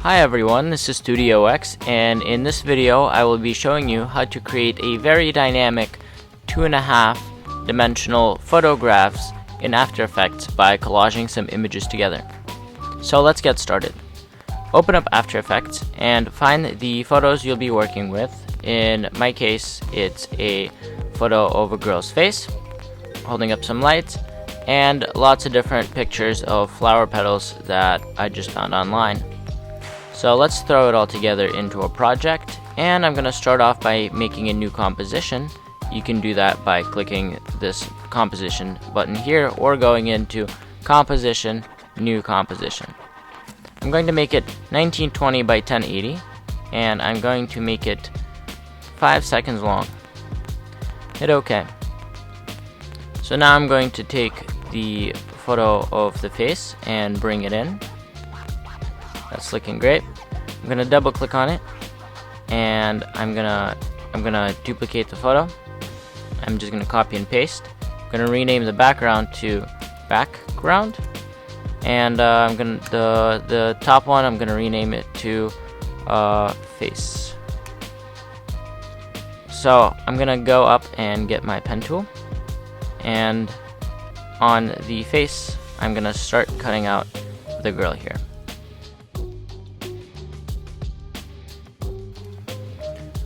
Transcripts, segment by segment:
Hi everyone, this is Studio X, and in this video I will be showing you how to create a very dynamic 2.5 dimensional photographs in After Effects by collaging some images together. So let's get started. Open up After Effects and find the photos you'll be working with. In my case, it's a photo of a girl's face, holding up some lights, and lots of different pictures of flower petals that I just found online. So let's throw it all together into a project, and I'm going to start off by making a new composition. You can do that by clicking this composition button here or going into composition, new composition. I'm going to make it 1920 by 1080, and I'm going to make it 5 seconds long. Hit OK. So now I'm going to take the photo of the face and bring it in. That's looking great. I'm gonna double click on it, and I'm gonna duplicate the photo. I'm just gonna copy and paste. I'm gonna rename the background to background, and the top one I'm gonna rename it to face. So I'm gonna go up and get my pen tool, and on the face I'm gonna start cutting out the girl here.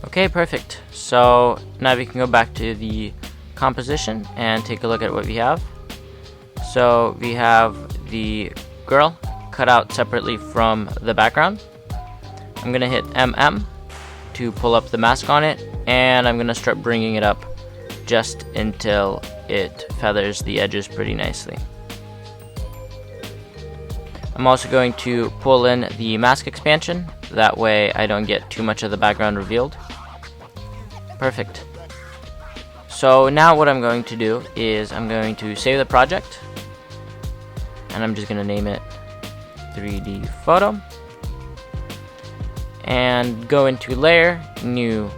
Okay, perfect. So now we can go back to the composition and take a look at what we have. So we have the girl cut out separately from the background. I'm gonna hit MM to pull up the mask on it, and I'm gonna start bringing it up just until it feathers the edges pretty nicely. I'm also going to pull in the mask expansion, that way I don't get too much of the background revealed. Perfect. So now what I'm going to do is I'm going to save the project, and I'm just going to name it 3D photo, and go into layer, new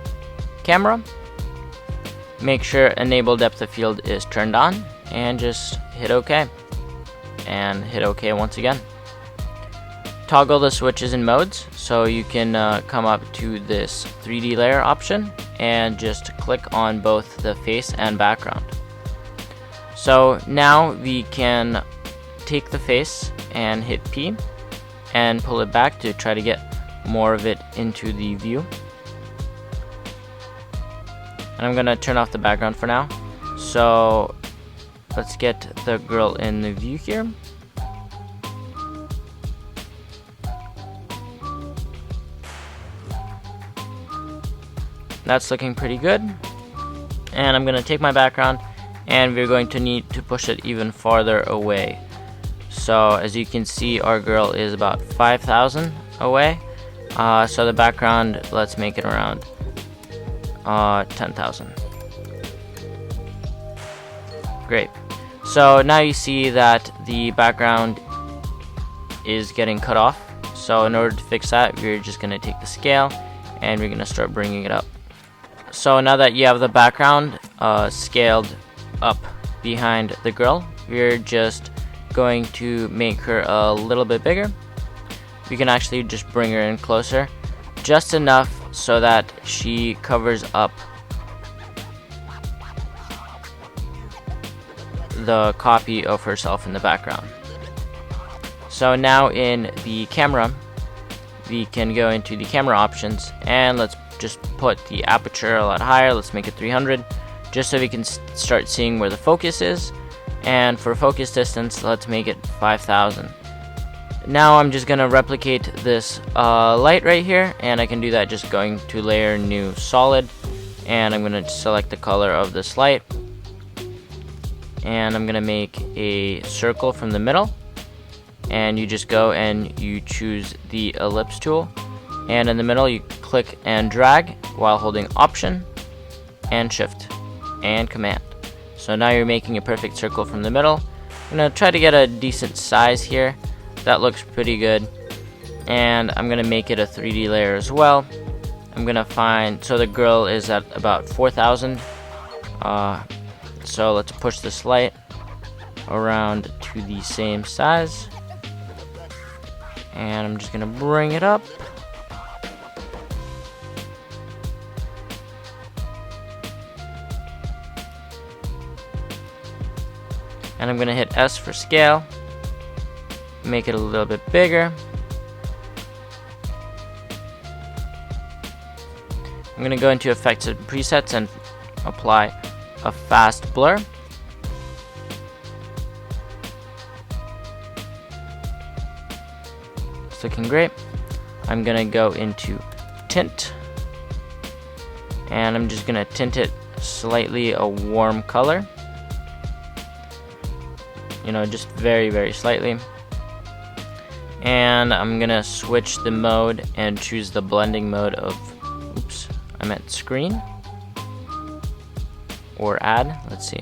camera, make sure enable depth of field is turned on, and just hit OK, and hit OK once again. Toggle the switches and modes, so you can come up to this 3D layer option and just click on both the face and background. So now we can take the face and hit P and pull it back to try to get more of it into the view. And I'm gonna turn off the background for now. So let's get the girl in the view here. That's looking pretty good, and I'm going to take my background, and we're going to need to push it even farther away. So as you can see, our girl is about 5,000 away, so the background, let's make it around 10,000. Great. So now you see that the background is getting cut off. So in order to fix that, we're just going to take the scale and we're going to start bringing it up. So now that you have the background scaled up behind the girl, we're just going to make her a little bit bigger. We can actually just bring her in closer, just enough so that she covers up the copy of herself in the background. So now in the camera, we can go into the camera options, and let's just put the aperture a lot higher. Let's make it 300, just so we can start seeing where the focus is. And for focus distance, let's make it 5,000. Now I'm just gonna replicate this light right here, and I can do that just going to layer, new solid, and I'm gonna select the color of this light, and I'm gonna make a circle from the middle, and you just go and you choose the ellipse tool, and in the middle you click and drag while holding Option and Shift and Command. So now you're making a perfect circle from the middle. I'm gonna try to get a decent size here. That looks pretty good, and I'm gonna make it a 3D layer as well. I'm gonna find, so the girl is at about 4,000, so let's push this light around to the same size. And I'm just gonna bring it up. And I'm gonna hit S for scale, make it a little bit bigger. I'm gonna go into effects and presets and apply a fast blur. It's looking great. I'm gonna go into tint, and I'm just gonna tint it slightly a warm color. You know, just very, very slightly. And I'm gonna switch the mode and choose the blending mode of, oops, I meant screen or add. Let's see.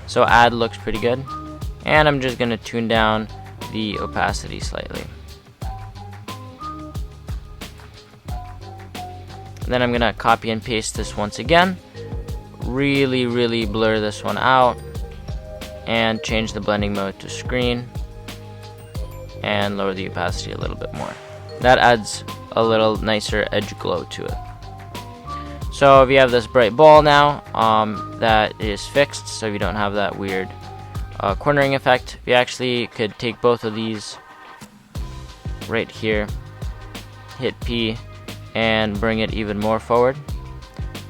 So add looks pretty good. And I'm just gonna tune down the opacity slightly. And then I'm gonna copy and paste this once again. Really, really blur this one out. And change the blending mode to screen and lower the opacity a little bit more. That adds a little nicer edge glow to it. So if you have this bright ball now, that is fixed, so you don't have that weird cornering effect. You actually could take both of these right here, hit P, and bring it even more forward.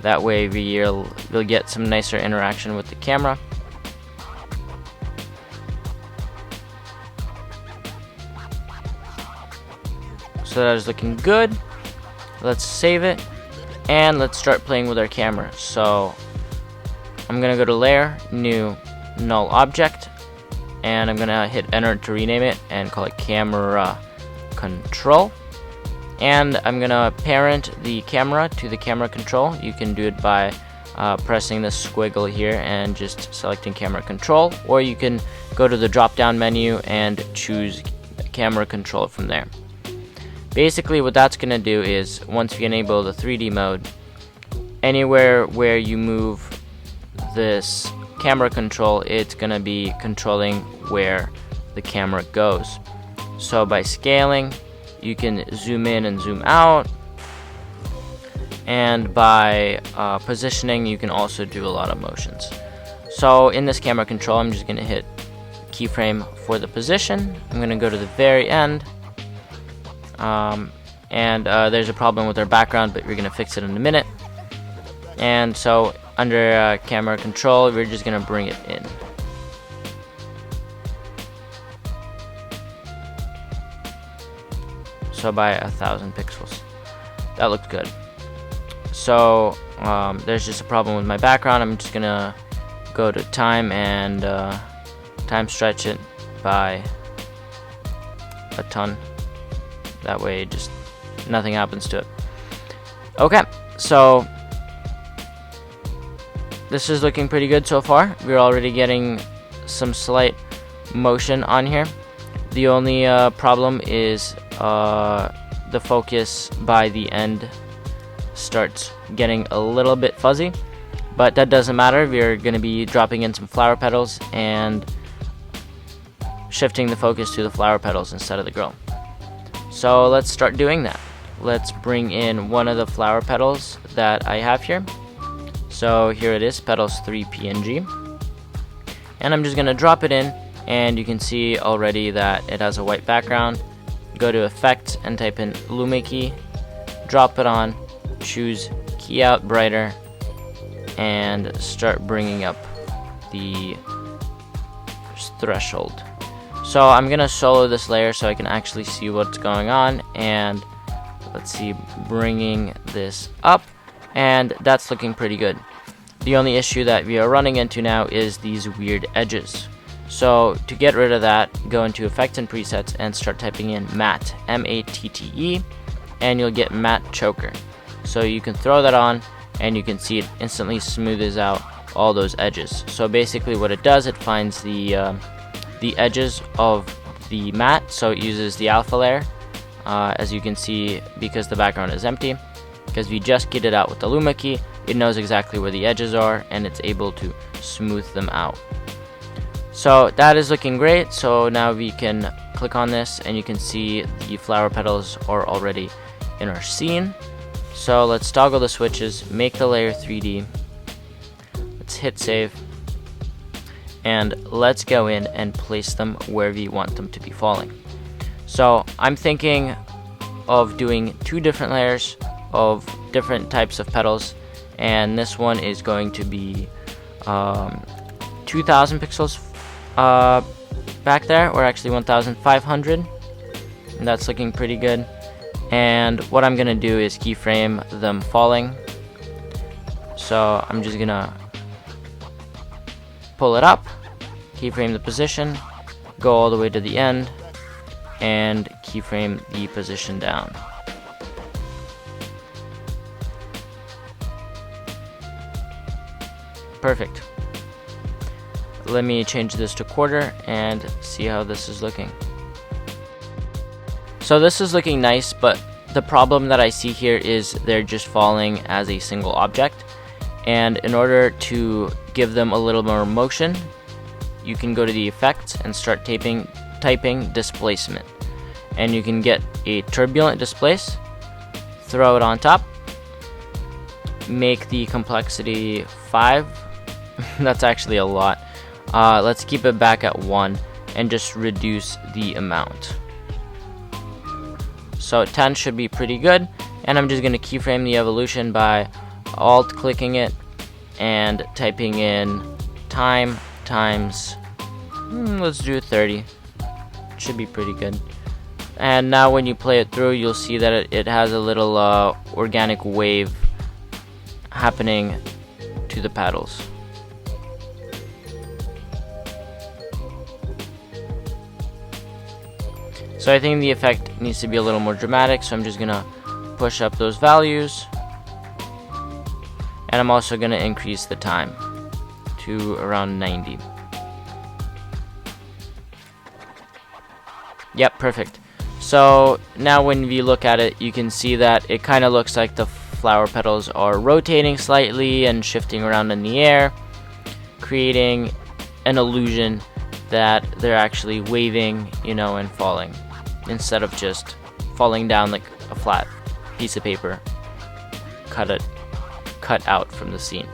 That way you'll get some nicer interaction with the camera. So that is looking good. Let's save it and let's start playing with our camera. So I'm gonna go to layer, new, null object, and I'm gonna hit enter to rename it and call it camera control. And I'm gonna parent the camera to the camera control. You can do it by pressing this squiggle here and just selecting camera control, or you can go to the drop down menu and choose camera control from there. Basically what that's going to do is, once you enable the 3D mode, anywhere where you move this camera control, it's going to be controlling where the camera goes. So by scaling, you can zoom in and zoom out, and by positioning, you can also do a lot of motions. So in this camera control, I'm just going to hit keyframe for the position. I'm going to go to the very end. There's a problem with our background, but we're going to fix it in a minute. And so under camera control, we're just going to bring it in. So by 1,000 pixels. That looks good. So there's just a problem with my background. I'm just going to go to time and time stretch it by a ton. That way just nothing happens to it. Okay, so this is looking pretty good so far. We're already getting some slight motion on here. The only problem is the focus by the end starts getting a little bit fuzzy, but that doesn't matter. We're going to be dropping in some flower petals and shifting the focus to the flower petals instead of the girl. So let's start doing that. Let's bring in one of the flower petals that I have here. So here it is, Petals 3 PNG. And I'm just going to drop it in, and you can see already that it has a white background. Go to Effects and type in Luma key, drop it on, choose Key Out Brighter, and start bringing up the threshold. So I'm gonna solo this layer so I can actually see what's going on, and let's see, bringing this up, and that's looking pretty good. The only issue that we are running into now is these weird edges. So to get rid of that, go into Effects and Presets and start typing in Matte, M-A-T-T-E, and you'll get Matte Choker. So you can throw that on, and you can see it instantly smoothes out all those edges. So basically what it does, it finds the edges of the matte, so it uses the alpha layer, as you can see, because the background is empty. Because we just keyed it out with the Luma key, it knows exactly where the edges are, and it's able to smooth them out. So that is looking great. So now we can click on this and you can see the flower petals are already in our scene. So let's toggle the switches, make the layer 3D, let's hit save, and let's go in and place them wherever you want them to be falling. So I'm thinking of doing 2 different layers of different types of petals, and this one is going to be 2000 pixels back there, or actually 1500, and that's looking pretty good. And what I'm gonna do is keyframe them falling. So I'm just gonna pull it up, keyframe the position, go all the way to the end, and keyframe the position down. Perfect. Let me change this to quarter and see how this is looking. So this is looking nice, but the problem that I see here is they're just falling as a single object, and in order to give them a little more motion, you can go to the effects and start typing displacement, and you can get a turbulent displace, throw it on top, make the complexity 5. That's actually a lot. Let's keep it back at 1 and just reduce the amount. So 10 should be pretty good, and I'm just going to keyframe the evolution by alt clicking it and typing in time times, let's do 30. Should be pretty good. And now when you play it through, you'll see that it has a little organic wave happening to the petals. So I think the effect needs to be a little more dramatic, so I'm just gonna push up those values, and I'm also gonna increase the time to around 90. Yep, perfect. So now when we look at it, you can see that it kind of looks like the flower petals are rotating slightly and shifting around in the air, creating an illusion that they're actually waving, and falling, instead of just falling down like a flat piece of paper cut out from the scene.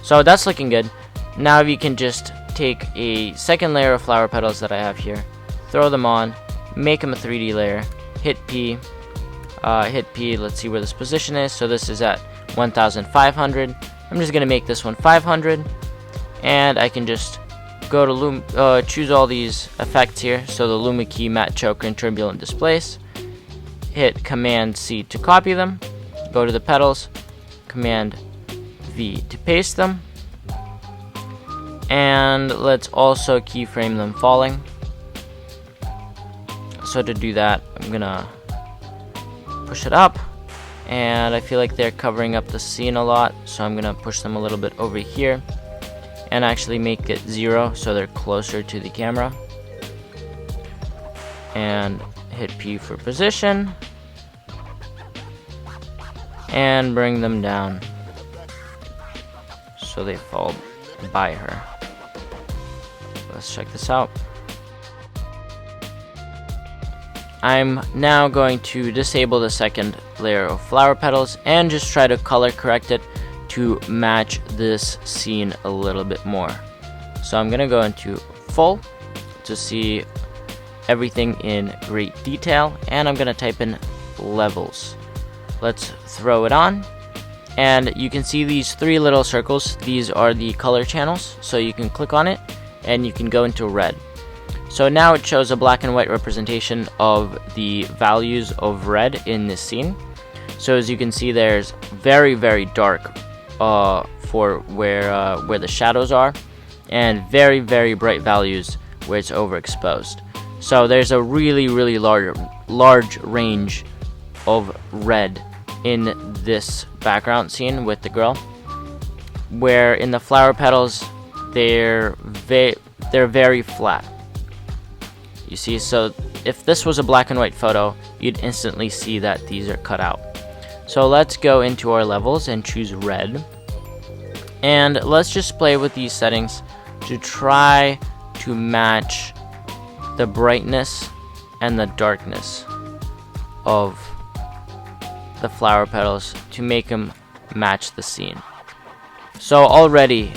So that's looking good. Now we can just take a second layer of flower petals that I have here, throw them on, make them a 3D layer, hit P, let's see where this position is. So this is at 1500. I'm just gonna make this one 500, and I can just go to choose all these effects here. So the Luma key, matte choker, and turbulent displace. Hit Command C to copy them. Go to the petals, Command V to paste them, and let's also keyframe them falling. So to do that, I'm gonna push it up, and I feel like they're covering up the scene a lot, so I'm gonna push them a little bit over here and actually make it 0 so they're closer to the camera, and hit P for position and bring them down so they fall by her. Let's check this out. I'm now going to disable the second layer of flower petals and just try to color correct it to match this scene a little bit more. So I'm gonna go into full to see everything in great detail, and I'm gonna type in levels. Let's throw it on, and you can see these 3 little circles. These are the color channels, so you can click on it and you can go into red. So now it shows a black and white representation of the values of red in this scene. So as you can see, there's very, very dark for where the shadows are, and very, very bright values where it's overexposed. So there's a really, really large range of red in this background scene with the girl, where in the flower petals they're very flat. You see, so if this was a black and white photo, you'd instantly see that these are cut out. So let's go into our levels and choose red, and let's just play with these settings to try to match the brightness and the darkness of the flower petals to make them match the scene. So already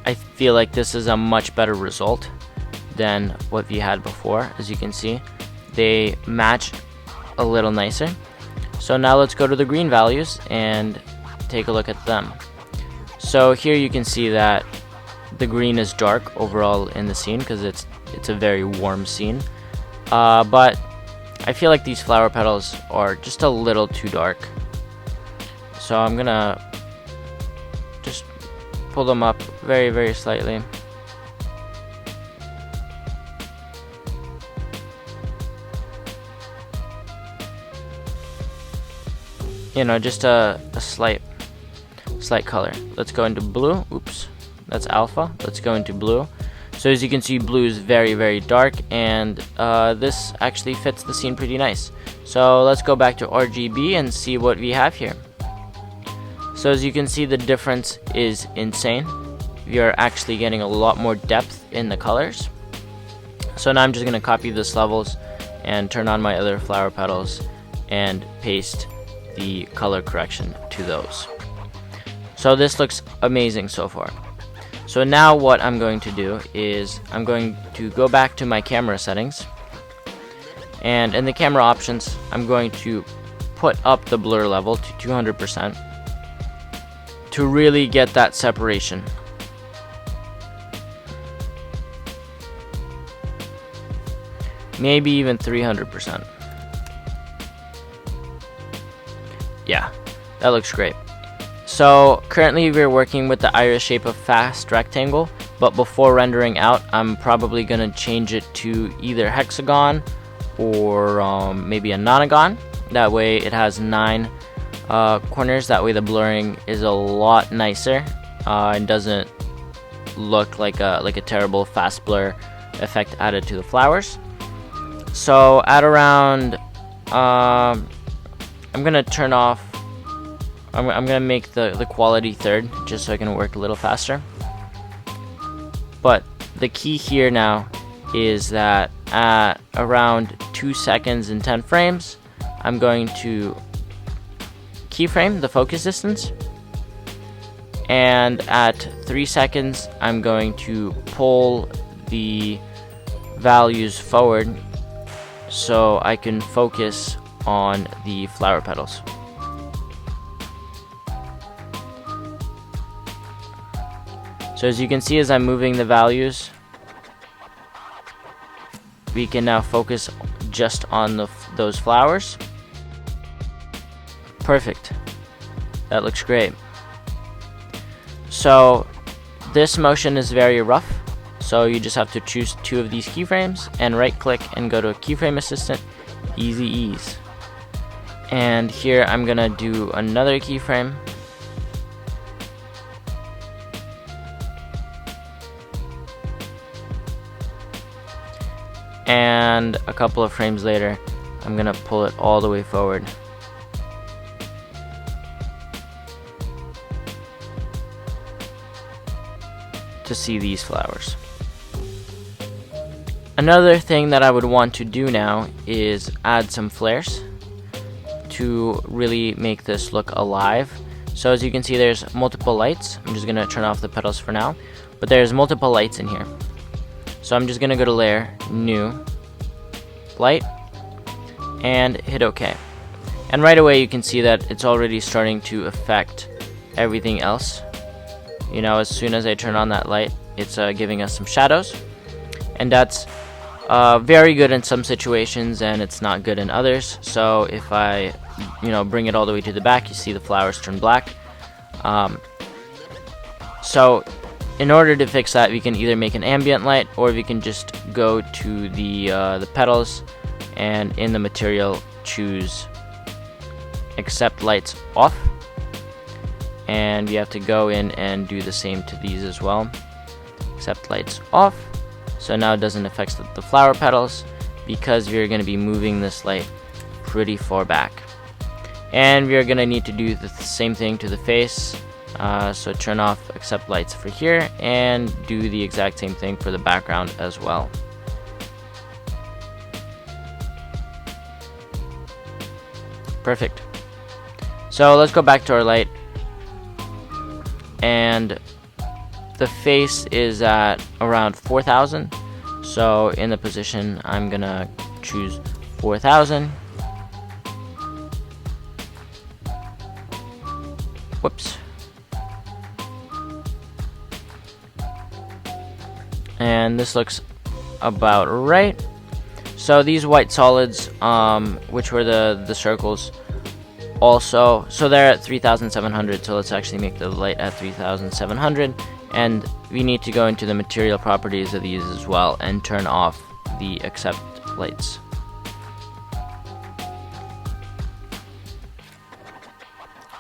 I feel like this is a much better result than what we had before. As you can see, they match a little nicer. So now let's go to the green values and take a look at them. So here you can see that the green is dark overall in the scene because it's a very warm scene, but I feel like these flower petals are just a little too dark. So I'm gonna just pull them up very, very slightly. You know, just a slight color. Let's go into blue. Oops, that's alpha. Let's go into blue. So as you can see, blue is very, very dark, and this actually fits the scene pretty nice. So let's go back to RGB and see what we have here. So as you can see, the difference is insane. You're actually getting a lot more depth in the colors. So now I'm just going to copy this levels and turn on my other flower petals and paste the color correction to those. So this looks amazing so far. So now what I'm going to do is I'm going to go back to my camera settings, and in the camera options I'm going to put up the blur level to 200% to really get that separation. Maybe even 300%. Yeah, that looks great. So currently we're working with the iris shape of fast rectangle, but before rendering out I'm probably going to change it to either hexagon or maybe a nonagon. That way it has 9 corners. That way the blurring is a lot nicer and doesn't look like a terrible fast blur effect added to the flowers. So at around I'm gonna turn off, I'm gonna make the quality third just so I can work a little faster. But the key here now is that at around 2 seconds and 10 frames I'm going to keyframe the focus distance, and at 3 seconds I'm going to pull the values forward so I can focus on the flower petals. So as you can see, as I'm moving the values, we can now focus just on those flowers. Perfect. That looks great. So this motion is very rough, so you just have to choose 2 of these keyframes and right click and go to keyframe assistant, easy ease. And here I'm gonna do another keyframe, and a couple of frames later I'm gonna pull it all the way forward. To see these flowers. Another thing that I would want to do now is add some flares to really make this look alive. So as you can see, there's multiple lights. I'm just gonna turn off the petals for now, but there's multiple lights in here. So I'm just gonna go to layer, new, light, and hit OK. And right away you can see that it's already starting to affect everything else. You know, as soon as I turn on that light, it's giving us some shadows, and that's very good in some situations and it's not good in others. So if I bring it all the way to the back, you see the flowers turn black. So in order to fix that, we can either make an ambient light, or we can just go to the petals and in the material choose accept lights off, and we have to go in and do the same to these as well. Accept lights off. So now it doesn't affect the flower petals because we're going to be moving this light pretty far back. And we're going to need to do the same thing to the face. So turn off accept lights for here and do the exact same thing for the background as well. Perfect. So let's go back to our light, and the face is at around 4,000. So in the position, I'm gonna choose 4,000. Whoops. And this looks about right. So these white solids, which were the circles, also, so they're at 3,700. So let's actually make the light at 3,700, and we need to go into the material properties of these as well and turn off the accept lights.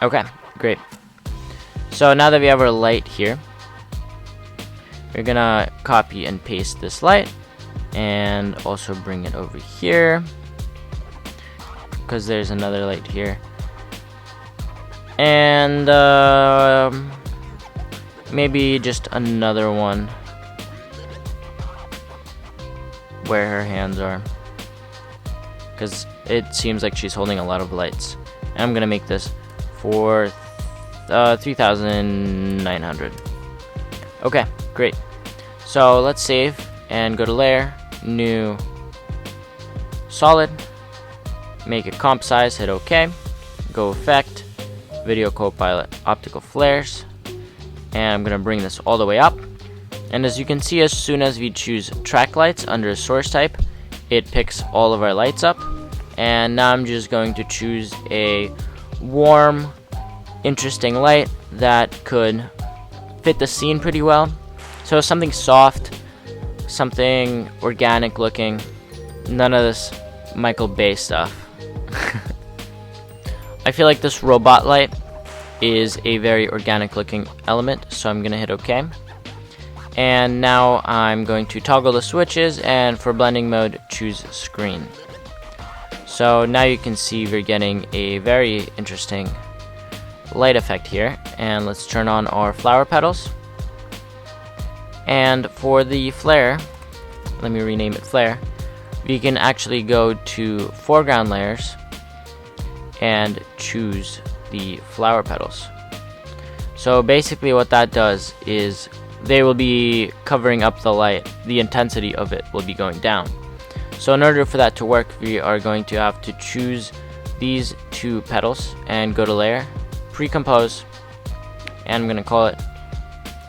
Okay, great. So now that we have our light here, we're gonna copy and paste this light and also bring it over here because there's another light here, and maybe just another one where her hands are, because it seems like she's holding a lot of lights. And I'm gonna make this for 3,900. Okay, great. So let's save and go to layer, new, solid, make it comp size, hit OK, go effect, video copilot, optical flares, and I'm gonna bring this all the way up. And as you can see, as soon as we choose track lights under source type, it picks all of our lights up. And now I'm just going to choose a warm, interesting light that could fit the scene pretty well. So something soft, something organic looking, none of this Michael Bay stuff. I feel like this robot light is a very organic looking element, so I'm gonna hit OK. And now I'm going to toggle the switches, and for blending mode, choose screen. So now you can see we're getting a very interesting light effect here. And let's turn on our flower petals. And for the flare, let me rename it flare, we can actually go to foreground layers and choose the flower petals. So basically what that does is they will be covering up the light, the intensity of it will be going down. So in order for that to work, we are going to have to choose these two petals and go to layer, pre-compose, and I'm going to call it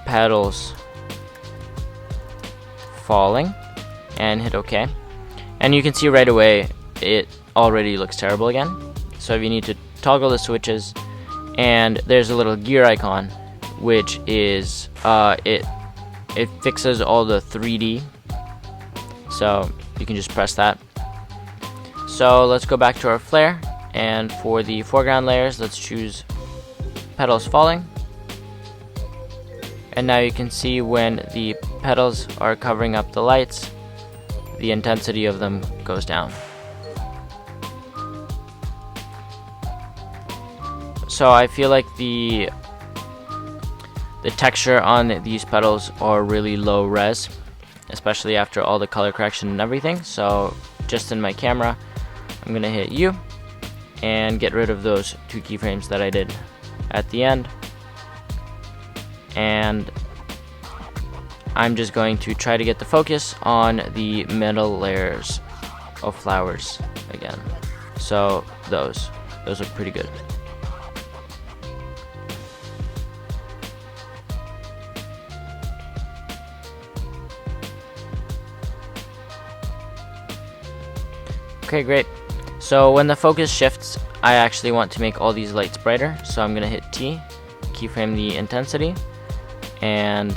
petals falling, and hit OK. And you can see right away it already looks terrible again. So you need to toggle the switches, and there's a little gear icon, which is it fixes all the 3D. So you can just press that. So let's go back to our flare, and for the foreground layers, let's choose petals falling. And now you can see when the petals are covering up the lights, the intensity of them goes down. So I feel like the texture on these petals are really low res, especially after all the color correction and everything. So just in my camera, I'm gonna hit U and get rid of those two keyframes that I did at the end. And I'm just going to try to get the focus on the middle layers of flowers again. So those look pretty good. Okay, great. So when the focus shifts, I actually want to make all these lights brighter. So I'm gonna hit T, keyframe the intensity, and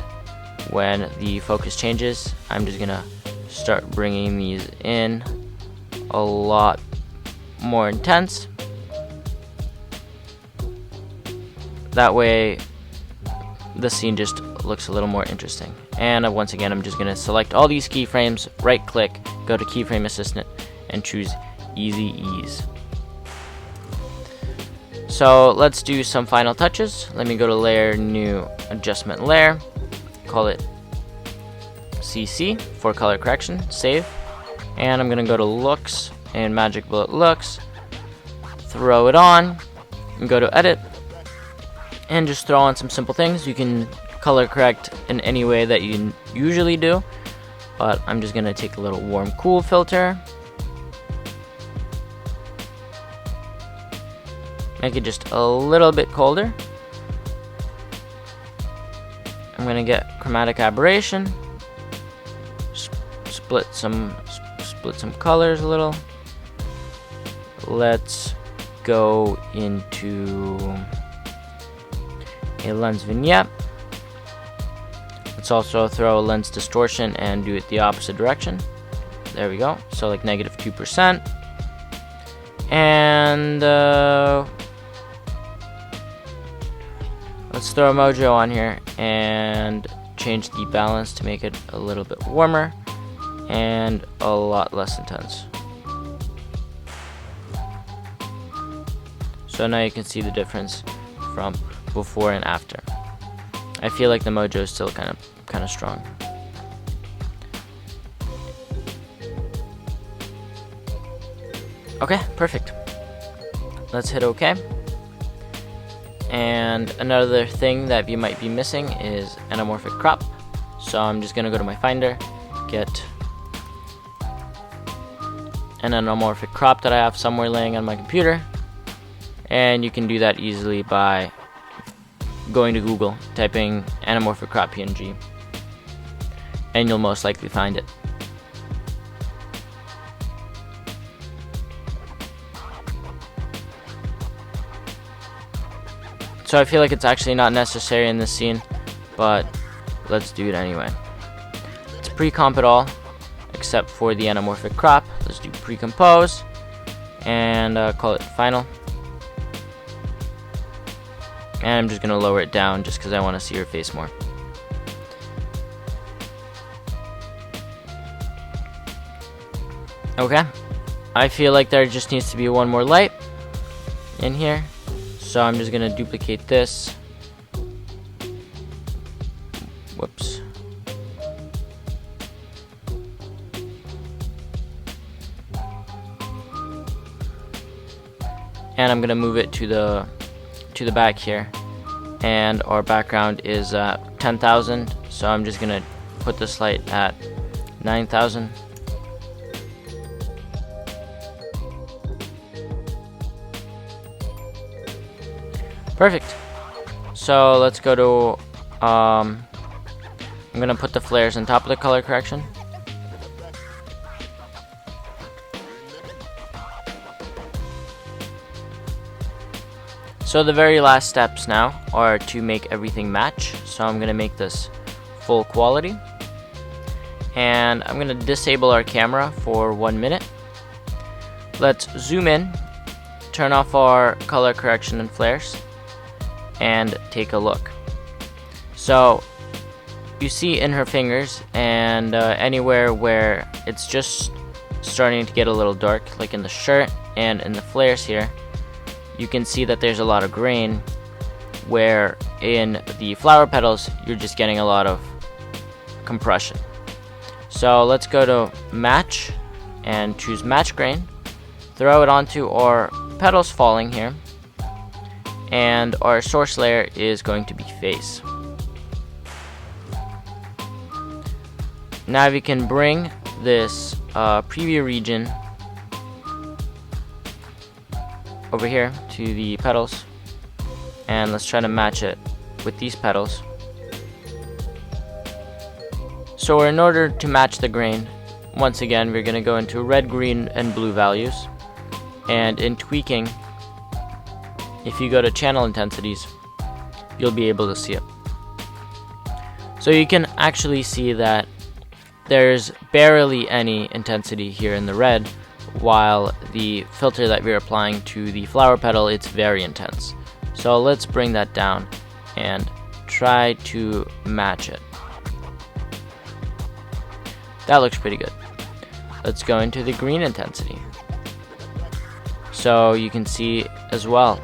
when the focus changes, I'm just gonna start bringing these in a lot more intense. That way the scene just looks a little more interesting. And once again, I'm just gonna select all these keyframes, right click, go to keyframe assistant, and choose easy ease. So let's do some final touches. Let me go to layer, new adjustment layer, call it CC for color correction, save. And I'm gonna go to looks and magic bullet looks, throw it on, and go to edit, and just throw on some simple things. You can color correct in any way that you usually do, but I'm just gonna take a little warm cool filter, make it just a little bit colder. I'm gonna get chromatic aberration, split some colors a little. Let's go into a lens vignette. Let's also throw a lens distortion and do it the opposite direction. There we go. So like -2%. And let's throw a mojo on here and change the balance to make it a little bit warmer and a lot less intense. So now you can see the difference from before and after. I feel like the mojo is still kind of strong. Okay, perfect. Let's hit OK. And another thing that you might be missing is Anamorphic Crop. So I'm just gonna go to my Finder, get an Anamorphic Crop that I have somewhere laying on my computer. And you can do that easily by going to Google, typing Anamorphic Crop PNG, and you'll most likely find it. So I feel like it's actually not necessary in this scene, but let's do it anyway. Let's pre-comp it all, except for the Anamorphic Crop. Let's do pre-compose, and call it final. And I'm just going to lower it down just because I want to see her face more. Okay. I feel like there just needs to be one more light in here. So I'm just going to duplicate this. Whoops. And I'm going to move it to the back here, and our background is 10,000, so I'm just gonna put this light at 9,000. Perfect. So let's go to I'm gonna put the flares on top of the color correction. So the very last steps now are to make everything match. So I'm going to make this full quality. And I'm going to disable our camera for 1 minute. Let's zoom in, turn off our color correction and flares, and take a look. So you see in her fingers and anywhere where it's just starting to get a little dark, like in the shirt and in the flares here, you can see that there's a lot of grain, where in the flower petals you're just getting a lot of compression. So let's go to match and choose match grain, throw it onto our petals falling here, and our source layer is going to be face. Now we can bring this preview region over here to the petals, and let's try to match it with these petals. So in order to match the grain, once again we're going to go into red, green, and blue values, and in tweaking, if you go to channel intensities, you'll be able to see it. So you can actually see that there's barely any intensity here in the red, while the filter that we're applying to the flower petal, it's very intense. So let's bring that down and try to match it. That looks pretty good. Let's go into the green intensity. So you can see as well,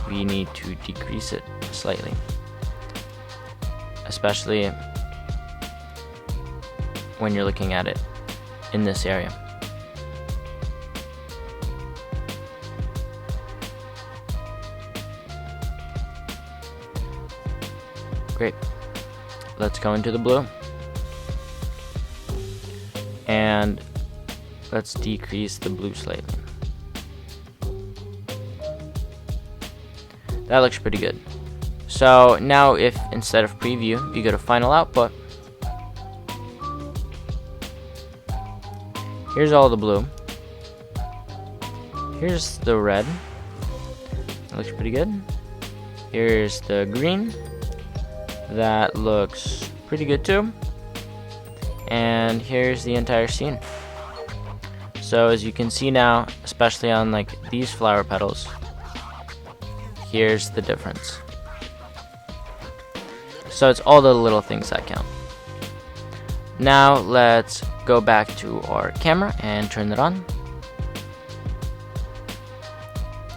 we need to decrease it slightly, especially when you're looking at it in this area. Great. Let's go into the blue. And let's decrease the blue slightly. That looks pretty good. So now if instead of preview, you go to final output, here's all the blue. Here's the red. That looks pretty good. Here's the green. That looks pretty good too. And here's the entire scene. So as you can see now, especially on like these flower petals, here's the difference. So it's all the little things that count. Now let's go back to our camera and turn it on.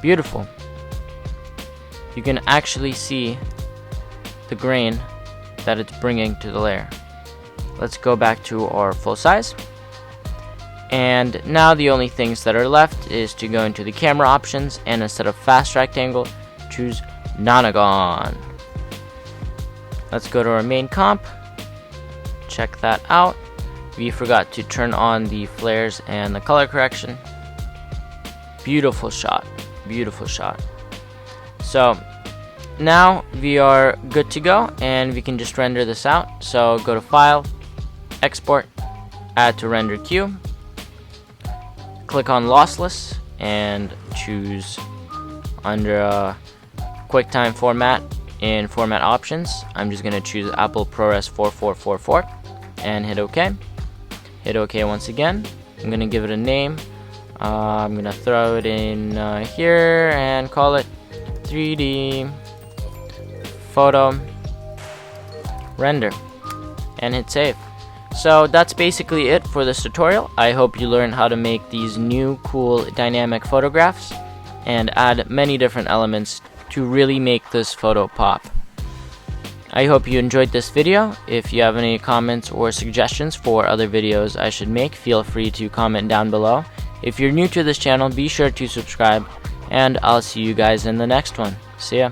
Beautiful. You can actually see the grain that it's bringing to the layer. Let's go back to our full size. And now the only things that are left is to go into the camera options, and instead of fast rectangle, choose nonagon. Let's go to our main comp. Check that out. We forgot to turn on the flares and the color correction. Beautiful shot. Beautiful shot. So now we are good to go, and we can just render this out. So go to File, Export, Add to Render Queue. Click on Lossless and choose under QuickTime Format in Format Options. I'm just going to choose Apple ProRes 4444 and hit OK. Hit OK once again. I'm going to give it a name. I'm going to throw it in here and call it 3D Photo Render and hit save. So that's basically it for this tutorial. I hope you learned how to make these new cool dynamic photographs and add many different elements to really make this photo pop. I hope you enjoyed this video. If you have any comments or suggestions for other videos I should make, feel free to comment down below. If you're new to this channel, be sure to subscribe, and I'll see you guys in the next one. See ya.